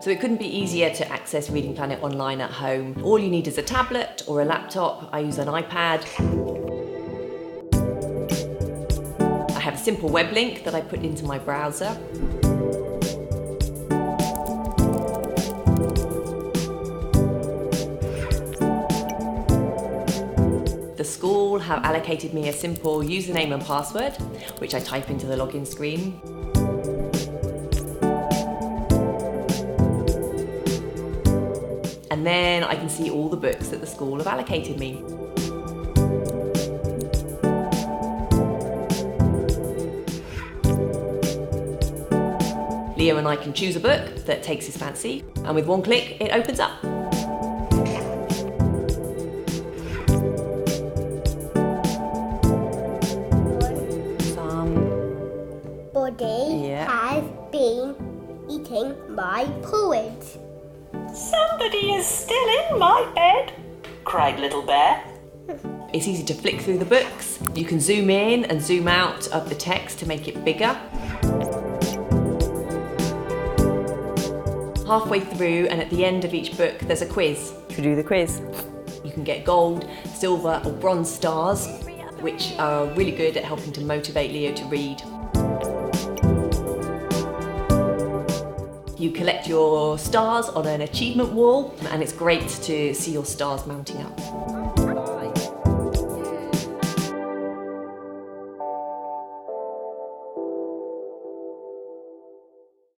So it couldn't be easier to access Reading Planet online at home. All you need is a tablet or a laptop. I use an iPad. I have a simple web link that I put into my browser. The school have allocated me a simple username and password, which I type into the login screen. And then I can see all the books that the school have allocated me. Leo and I can choose a book that takes his fancy, and with one click, it opens up. Somebody has been eating my porridge. Somebody is still in my bed, cried Little Bear. It's easy to flick through the books. You can zoom in and zoom out of the text to make it bigger. Halfway through and at the end of each book, there's a quiz. Should we do the quiz? You can get gold, silver or bronze stars, which are really good at helping to motivate Leo to read. You collect your stars on an achievement wall, and it's great to see your stars mounting up.